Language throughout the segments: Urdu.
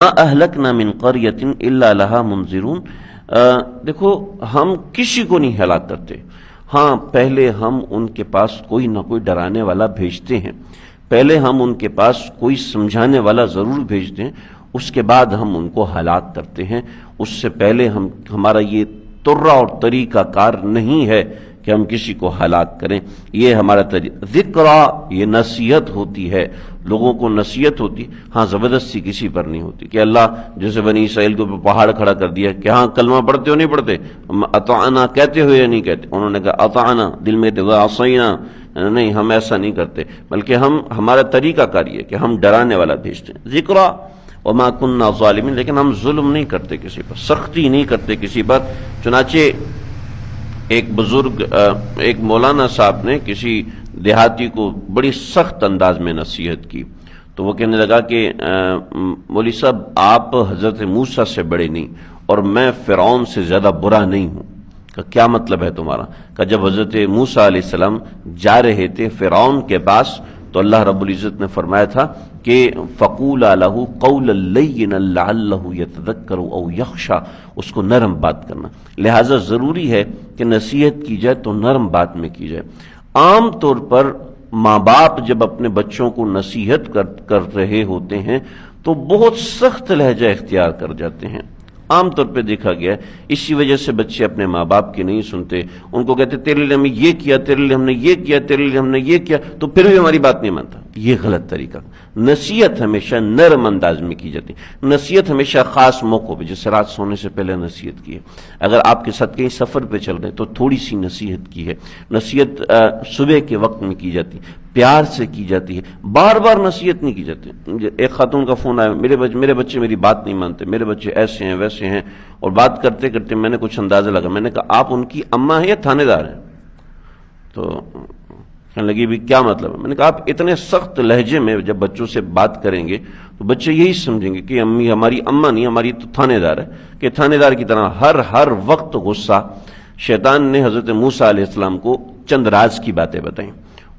اہلکنا من قریۃ الا لها منذرون۔ دیکھو ہم کسی کو نہیں ہلاک کرتے، ہاں پہلے ہم ان کے پاس کوئی نہ کوئی ڈرانے والا بھیجتے ہیں، پہلے ہم ان کے پاس کوئی سمجھانے والا ضرور بھیجتے ہیں، اس کے بعد ہم ان کو ہلاک کرتے ہیں۔ اس سے پہلے ہمارا یہ طرہ اور طریقہ کار نہیں ہے کہ ہم کسی کو ہلاک کریں۔ یہ ہمارا ذکرہ، یہ نصیحت ہوتی ہے، لوگوں کو نصیحت ہوتی، ہاں زبردستی کسی پر نہیں ہوتی کہ اللہ جیسے بنی اسرائیل کو پہاڑ کھڑا کر دیا کہ ہاں کلمہ پڑھتے ہو نہیں پڑھتے، اطعنا کہتے ہو یا نہیں کہتے، انہوں نے کہا اطعنا، دل میں عصینا، نہیں ہم ایسا نہیں کرتے، بلکہ ہمارا طریقہ کار یہ کہ ہم ڈرانے والا بھیجتے ہیں، ذکرہ وما کننا ظالمین، لیکن ہم ظلم نہیں کرتے کسی پر، سختی نہیں کرتے کسی پر۔ چنانچہ ایک بزرگ، ایک مولانا صاحب نے کسی دیہاتی کو بڑی سخت انداز میں نصیحت کی، تو وہ کہنے لگا کہ مولوی صاحب آپ حضرت موسیٰ سے بڑے نہیں اور میں فرعون سے زیادہ برا نہیں ہوں۔ کہ کیا مطلب ہے تمہارا؟ کہ جب حضرت موسیٰ علیہ السلام جا رہے تھے فرعون کے پاس تو اللہ رب العزت نے فرمایا تھا کہ فَقُولَا لَهُ قَوْلًا لَيِّنًا لَعَلَّهُ يَتَذَكَّرُ أَوْ يَخْشَىٰ، اس کو نرم بات کرنا، لہٰذا ضروری ہے کہ نصیحت کی جائے تو نرم بات میں کی جائے۔ عام طور پر ماں باپ جب اپنے بچوں کو نصیحت کر رہے ہوتے ہیں تو بہت سخت لہجہ اختیار کر جاتے ہیں، عام طور پہ دیکھا گیا ہے۔ اسی وجہ سے بچے اپنے ماں باپ کی نہیں سنتے، ان کو کہتے تیرے لیے ہم نے یہ کیا، تیرے لیے ہم نے یہ کیا، تیرے لیے ہم نے یہ کیا، تو پھر بھی ہماری بات نہیں مانتا۔ یہ غلط طریقہ۔ نصیحت ہمیشہ نرم انداز میں کی جاتی ہے، نصیحت ہمیشہ خاص موقعوں پہ، جیسے رات سونے سے پہلے نصیحت کی ہے، اگر آپ کے ساتھ کہیں سفر پہ چل رہے تو تھوڑی سی نصیحت کی ہے، نصیحت صبح کے وقت میں کی جاتی ہے، پیار سے کی جاتی ہے، بار بار نصیحت نہیں کی جاتی۔ ایک خاتون کا فون آیا، میرے بچے میری بات نہیں مانتے، میرے بچے ایسے ہیں ویسے ہیں، اور بات کرتے کرتے میں نے کچھ اندازہ لگا، میں نے کہا آپ ان کی اماں ہیں یا تھانے دار ہیں؟ تو کہنے لگی بھی کیا مطلب ہے؟ میں نے کہا آپ اتنے سخت لہجے میں جب بچوں سے بات کریں گے تو بچے یہی سمجھیں گے کہ امی ہماری اماں نہیں، ہماری تو تھانے دار ہے، کہ تھانے دار کی طرح ہر وقت غصہ۔ شیطان نے حضرت موسیٰ علیہ السلام کو چند راز کی باتیں بتائیں،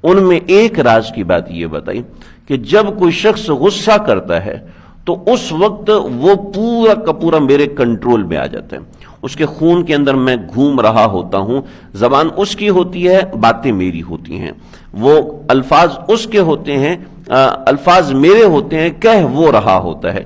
ان میں ایک راز کی بات یہ بتائی کہ جب کوئی شخص غصہ کرتا ہے تو اس وقت وہ پورا کا پورا میرے کنٹرول میں آ جاتا ہے، اس کے خون کے اندر میں گھوم رہا ہوتا ہوں، زبان اس کی ہوتی ہے، باتیں میری ہوتی ہیں، وہ الفاظ اس کے ہوتے ہیں، الفاظ میرے ہوتے ہیں، کہہ وہ رہا ہوتا ہے۔